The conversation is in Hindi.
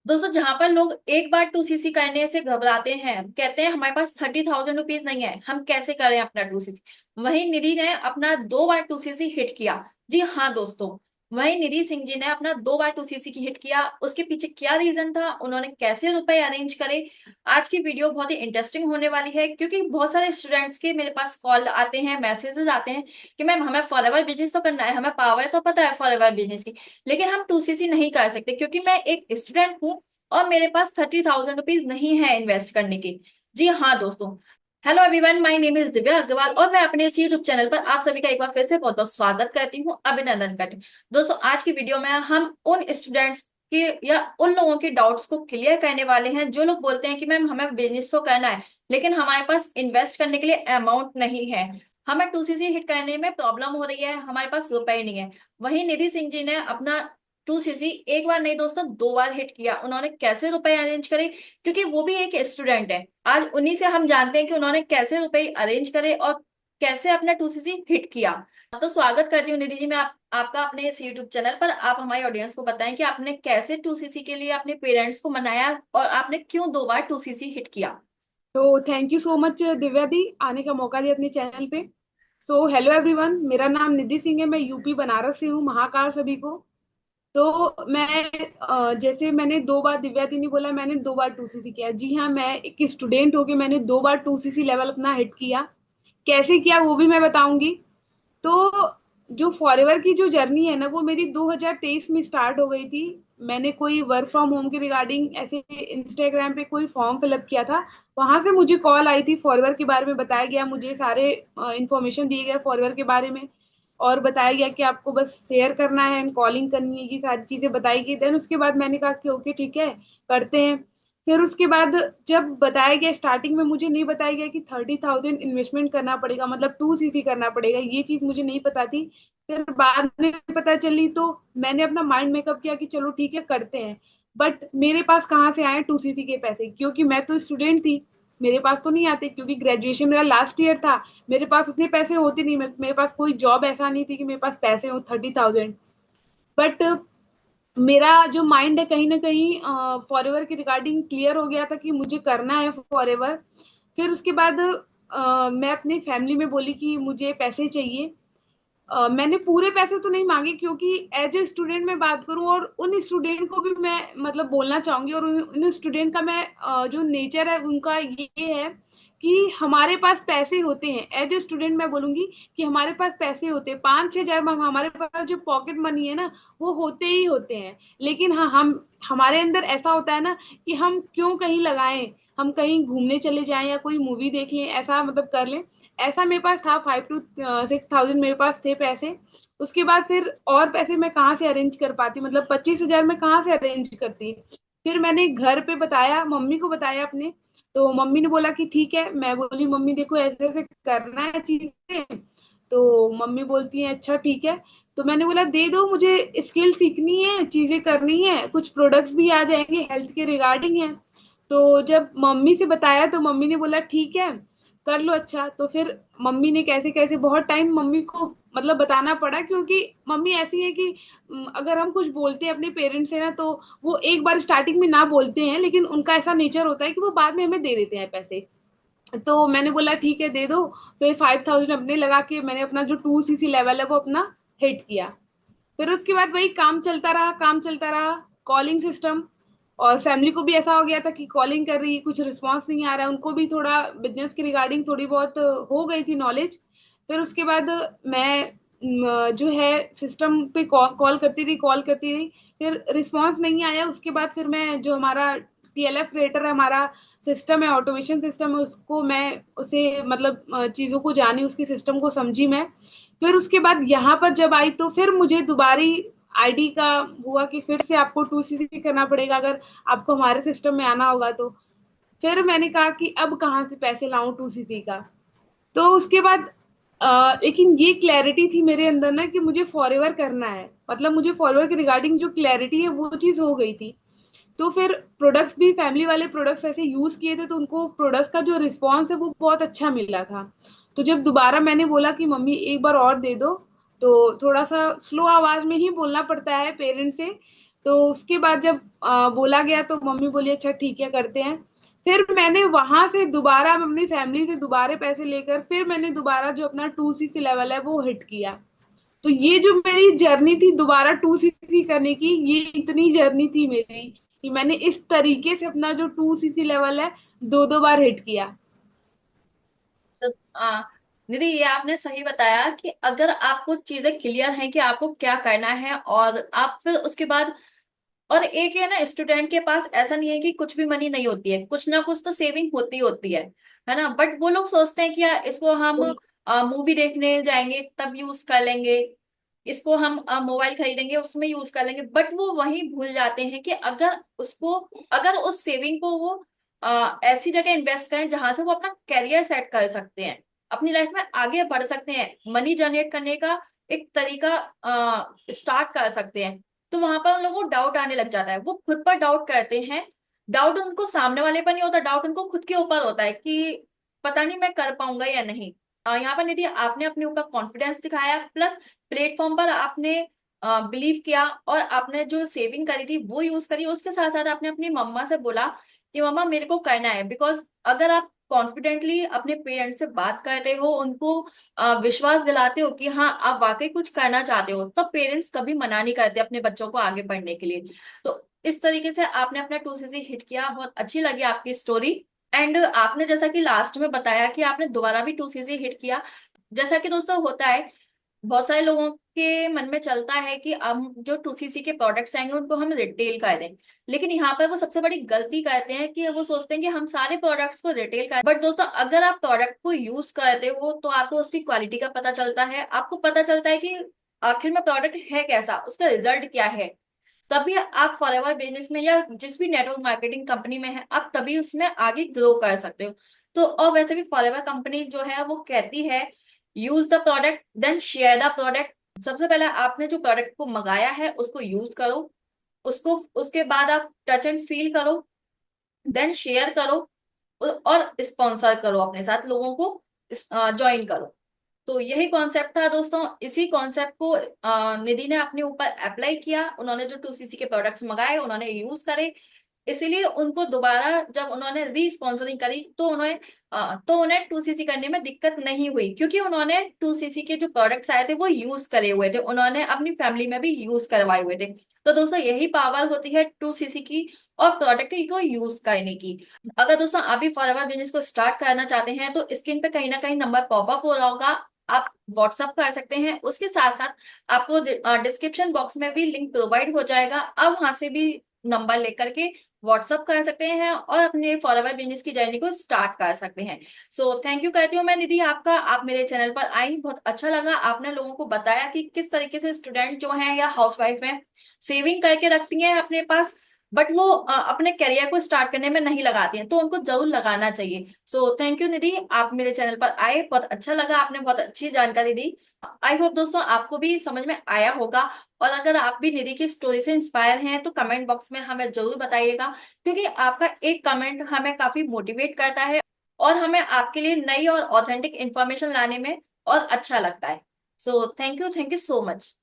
दोस्तों, जहां पर लोग एक बार 2cc करने से घबराते हैं, कहते हैं हमारे पास 30,000 रुपीज नहीं है, हम कैसे करें अपना 2cc। वहीं निधि ने अपना 2 बार 2cc हिट किया। जी हाँ दोस्तों, वहीं निधि सिंह जी ने अपना 2 बार 2cc की हिट किया। उसके पीछे क्या रीजन था, उन्होंने कैसे रुपए अरेंज करे। आज की वीडियो बहुत ही इंटरेस्टिंग होने वाली है, क्योंकि बहुत सारे स्टूडेंट्स के मेरे पास कॉल आते हैं, मैसेजेस आते हैं कि मैम हमें फॉरएवर बिजनेस तो करना है, हमें पावर तो पता है फॉरएवर बिजनेस की, लेकिन हम 2cc नहीं कर सकते क्योंकि मैं एक स्टूडेंट हूँ और मेरे पास 30,000 रुपीज नहीं है इन्वेस्ट करने की। जी हाँ दोस्तों, hello everyone, my name is Divya Agrawal और मैं अपने इस यूट्यूब चैनल पर आप सभी का एक बार फिर से बहुत बहुत स्वागत करती हूँ, अभिनंदन करती हूँ। दोस्तों, आज की वीडियो में हम उन स्टूडेंट्स के या उन लोगों के डाउट्स को क्लियर करने वाले हैं जो लोग बोलते हैं कि मैम हमें बिजनेस तो करना है, लेकिन हमारे पास इन्वेस्ट करने के लिए अमाउंट नहीं है, हमें 2cc हिट करने में प्रॉब्लम हो रही है, हमारे पास रुपए नहीं है। वहीं निधि सिंह जी ने अपना 2cc एक बार नहीं दोस्तों 2 बार हिट किया। उन्होंने कैसे रुपए अरेंज करे, क्योंकि वो भी एक स्टूडेंट है। आज उन्हीं से हम जानते हैं कि उन्होंने कैसे रुपए अरेंज करे और कैसे अपना 2cc हिट किया। तो स्वागत करती हूँ निधि जी, मैं आपका अपने इस यूट्यूब चैनल पर। आप हमारी ऑडियंस को बताएं कि आपने कैसे 2cc के लिए अपने पेरेंट्स को मनाया और आपने क्यों 2 बार 2cc हिट किया। तो thank you so much Divya दी, आने का मौका दिया अपने चैनल पे। सो हेलो एवरीवन, मेरा नाम निधि सिंह है। मैं यूपी बनारस से हूँ। महाकाल सभी को। तो मैं जैसे मैंने 2 बार, दिव्या दी ने बोला मैंने 2 बार 2cc किया। जी हाँ, मैं एक स्टूडेंट होके मैंने 2 बार 2cc लेवल अपना हिट किया। कैसे किया वो भी मैं बताऊंगी। तो जो फॉरएवर की जो जर्नी है ना, वो मेरी 2023 में स्टार्ट हो गई थी। मैंने कोई वर्क फ्रॉम होम के रिगार्डिंग ऐसे इंस्टाग्राम पे कोई फॉर्म फिलअप किया था। वहां से मुझे कॉल आई थी, फॉरएवर के बारे में बताया गया, मुझे सारे इंफॉर्मेशन दिए गए फॉरएवर के बारे में। और बताया गया कि आपको बस शेयर करना है एंड कॉलिंग करनी है, ये सारी चीजें बताई गई। देन उसके बाद मैंने कहा कि ओके ठीक है, करते हैं। फिर उसके बाद जब बताया गया, स्टार्टिंग में मुझे नहीं बताया गया कि 30,000 इन्वेस्टमेंट करना पड़ेगा, मतलब 2cc करना पड़ेगा, ये चीज मुझे नहीं पता थी। फिर बाद में पता चली तो मैंने अपना माइंड मेकअप किया कि चलो ठीक है करते हैं। बट मेरे पास कहाँ से आए 2cc के पैसे, क्योंकि मैं तो स्टूडेंट थी। मेरे पास तो नहीं आते, क्योंकि ग्रेजुएशन मेरा लास्ट ईयर था। मेरे पास उतने पैसे होते नहीं, मेरे पास कोई जॉब ऐसा नहीं थी कि मेरे पास पैसे हो 30,000। बट मेरा जो माइंड है कहीं ना कहीं फॉरएवर के रिगार्डिंग क्लियर हो गया था कि मुझे करना है फॉरएवर। फिर उसके बाद मैं अपनी फैमिली में बोली कि मुझे पैसे चाहिए। मैंने पूरे पैसे तो नहीं मांगे, क्योंकि एज ए स्टूडेंट मैं बात करूं और उन स्टूडेंट को भी मैं मतलब बोलना चाहूंगी, और उन स्टूडेंट का मैं जो नेचर है उनका ये है कि हमारे पास पैसे होते हैं। एज ए स्टूडेंट मैं बोलूंगी कि हमारे पास पैसे होते हैं, 5-6 हजार हमारे पास जो पॉकेट मनी है ना, वो होते ही होते हैं। लेकिन हाँ, हम हमारे अंदर ऐसा होता है ना कि हम क्यों कहीं लगाएं, हम कहीं घूमने चले जाएं या कोई मूवी देख लें, ऐसा मतलब कर लें। ऐसा मेरे पास था, 5 to 6 thousand मेरे पास थे पैसे। उसके बाद फिर और पैसे मैं कहाँ से अरेंज कर पाती, मतलब 25 हजार मैं कहाँ से अरेंज करती। फिर मैंने घर पे बताया, मम्मी को बताया अपने। तो मम्मी ने बोला कि ठीक है। मैं बोली मम्मी देखो ऐसे ऐसे करना है चीजें। तो मम्मी बोलती है अच्छा ठीक है। तो मैंने बोला दे दो, मुझे स्किल सीखनी है, चीजें करनी है, कुछ प्रोडक्ट्स भी आ जाएंगे, हेल्थ के रिगार्डिंग है। तो जब मम्मी से बताया तो मम्मी ने बोला ठीक है, कर लो। अच्छा, तो फिर मम्मी ने कैसे कैसे बहुत टाइम मम्मी को मतलब बताना पड़ा, क्योंकि मम्मी ऐसी है कि अगर हम कुछ बोलते हैं अपने पेरेंट्स से ना, तो वो एक बार स्टार्टिंग में ना बोलते हैं, लेकिन उनका ऐसा नेचर होता है कि वो बाद में हमें दे देते हैं पैसे। तो मैंने बोला ठीक है दे दो। फिर 5,000 अपने लगा के मैंने अपना जो 2cc लेवल है वो अपना हिट किया। फिर उसके बाद वही काम चलता रहा, काम चलता रहा। कॉलिंग सिस्टम, और फैमिली को भी ऐसा हो गया था कि कॉलिंग कर रही, कुछ रिस्पांस नहीं आ रहा है। उनको भी थोड़ा बिजनेस के रिगार्डिंग थोड़ी बहुत हो गई थी नॉलेज। फिर उसके बाद मैं जो है सिस्टम पे कॉल करती रही, कॉल करती रही। फिर रिस्पांस नहीं आया। उसके बाद फिर मैं जो हमारा टीएलएफ क्रिएटर है, हमारा सिस्टम है, ऑटोमेशन सिस्टम है, उसको मैं उसे मतलब चीज़ों को जानी, उसके सिस्टम को समझी मैं। फिर उसके बाद यहाँ पर जब आई तो फिर मुझे दोबारी आईडी का हुआ कि फिर से आपको 2cc करना पड़ेगा अगर आपको हमारे सिस्टम में आना होगा तो। फिर मैंने कहा कि अब कहाँ से पैसे लाऊं 2cc का। तो उसके बाद लेकिन ये क्लैरिटी थी मेरे अंदर ना कि मुझे फॉरएवर करना है, मतलब मुझे फॉरएवर के रिगार्डिंग जो क्लैरिटी है वो चीज़ हो गई थी। तो फिर प्रोडक्ट्स भी फैमिली वाले प्रोडक्ट्स ऐसे यूज किए थे, तो उनको प्रोडक्ट्स का जो रिस्पॉन्स है वो बहुत अच्छा मिला था। तो जब दोबारा मैंने बोला कि मम्मी एक बार और दे दो, तो थोड़ा सा स्लो आवाज में ही बोलना पड़ता है पेरेंट्स से। तो उसके बाद जब बोला गया तो मम्मी बोली अच्छा ठीक है करते हैं। फिर मैंने वहां से दोबारा अपनी फैमिली से दोबारा पैसे लेकर फिर मैंने दोबारा जो अपना 2cc लेवल है वो हिट किया। तो ये जो मेरी जर्नी थी दोबारा 2cc करने की, ये इतनी जर्नी थी मेरी कि मैंने इस तरीके से अपना जो 2cc लेवल है दो दो बार हिट किया। तो निधि, ये आपने सही बताया कि अगर आपको चीजें क्लियर हैं कि आपको क्या करना है, और आप फिर उसके बाद, और एक है ना, स्टूडेंट के पास ऐसा नहीं है कि कुछ भी मनी नहीं होती है, कुछ ना कुछ तो सेविंग होती होती है ना। बट वो लोग सोचते हैं कि यार इसको हम मूवी देखने जाएंगे तब यूज कर लेंगे, इसको हम मोबाइल खरीदेंगे उसमें यूज कर लेंगे, बट वो वही भूल जाते हैं कि अगर उस सेविंग को वो ऐसी जगह इन्वेस्ट करें जहां से वो अपना करियर सेट कर सकते हैं, अपनी लाइफ में आगे बढ़ सकते हैं, मनी जनरेट करने का एक तरीका स्टार्ट कर सकते हैं। तो वहां पर उन लोगों को डाउट आने लग जाता है, वो खुद पर डाउट करते हैं। डाउट उनको सामने वाले पर नहीं होता, डाउट उनको खुद के ऊपर होता है कि पता नहीं मैं कर पाऊंगा या नहीं। यहाँ पर निधि आपने अपने ऊपर कॉन्फिडेंस दिखाया, प्लस प्लेटफॉर्म पर आपने बिलीव किया, और आपने जो सेविंग करी थी वो यूज करी। उसके साथ साथ आपने अपनी मम्मा से बोला कि मम्मा मेरे को करना है, बिकॉज अगर आप कॉन्फिडेंटली अपने पेरेंट्स से बात करते हो, उनको विश्वास दिलाते हो कि हाँ आप वाकई कुछ करना चाहते हो, तब पेरेंट्स कभी मना नहीं करते अपने बच्चों को आगे बढ़ने के लिए। तो इस तरीके से आपने अपना 2cc हिट किया, बहुत अच्छी लगी आपकी स्टोरी। एंड आपने जैसा कि लास्ट में बताया कि आपने दोबारा भी 2cc हिट किया। जैसा कि दोस्तों होता है, बहुत सारे लोगों के मन में चलता है कि हम जो 2cc के प्रोडक्ट्स आएंगे उनको हम रिटेल कर दें, लेकिन यहाँ पर वो सबसे बड़ी गलती करते हैं कि वो सोचते हैं कि हम सारे प्रोडक्ट्स को रिटेल कर। बट दोस्तों, अगर आप प्रोडक्ट को यूज करते हो तो आपको उसकी क्वालिटी का पता चलता है, आपको पता चलता है कि आखिर में प्रोडक्ट है कैसा, उसका रिजल्ट क्या है। तभी आप फॉरएवर बिजनेस में या जिस भी नेटवर्क मार्केटिंग कंपनी में है, आप तभी उसमें आगे ग्रो कर सकते हो। तो और वैसे भी फॉरएवर कंपनी जो है वो कहती है, use the product then share the product. सबसे पहले आपने जो प्रोडक्ट को मंगाया है उसको यूज करो, उसको उसके बाद आप टच एंड फील करो, देन शेयर करो, और स्पॉन्सर करो, अपने साथ लोगों को ज्वाइन करो। तो यही कॉन्सेप्ट था दोस्तों, इसी कॉन्सेप्ट को निधि ने अपने ऊपर अप्लाई किया। उन्होंने जो 2cc के प्रोडक्ट्स मंगाए उन्होंने यूज करे, इसीलिए उनको दोबारा जब उन्होंने री स्पॉन्सरिंग करी तो उन्हें 2cc करने में दिक्कत नहीं हुई, क्योंकि उन्होंने 2cc के जो प्रोडक्ट्स आए थे वो यूज करे हुए थे, उन्होंने अपनी फैमिली में भी यूज करवाए हुए थे। तो दोस्तों यही पावर होती है 2cc की और प्रोडक्ट को यूज करने की। अगर दोस्तों आप भी फॉरएवर बिजनेस को स्टार्ट करना चाहते हैं तो स्क्रीन पे कहीं ना कहीं नंबर पॉपअप हो रहा होगा, आप व्हाट्सअप कर सकते हैं। उसके साथ साथ आपको डिस्क्रिप्शन बॉक्स में भी लिंक प्रोवाइड हो जाएगा, आप वहां से भी नंबर लेकर के व्हाट्सअप कर सकते हैं और अपने फॉरएवर बिजनेस की जर्नी को स्टार्ट कर सकते हैं। सो थैंक यू कहती हूँ मैं निधि आपका, आप मेरे चैनल पर आई, बहुत अच्छा लगा। आपने लोगों को बताया कि किस तरीके से स्टूडेंट जो हैं या हाउसवाइफ हैं सेविंग करके रखती हैं अपने पास, बट वो अपने करियर को स्टार्ट करने में नहीं लगाती हैं, तो उनको जरूर लगाना चाहिए। सो थैंक यू निधि, आप मेरे चैनल पर आए, बहुत अच्छा लगा, आपने बहुत अच्छी जानकारी दी। आई होप दोस्तों आपको भी समझ में आया होगा। और अगर आप भी निधि की स्टोरी से इंस्पायर हैं तो कमेंट बॉक्स में हमें जरूर बताइएगा, क्योंकि आपका एक कमेंट हमें काफी मोटिवेट करता है और हमें आपके लिए नई और ऑथेंटिक इंफॉर्मेशन लाने में और अच्छा लगता है। So thank you so much.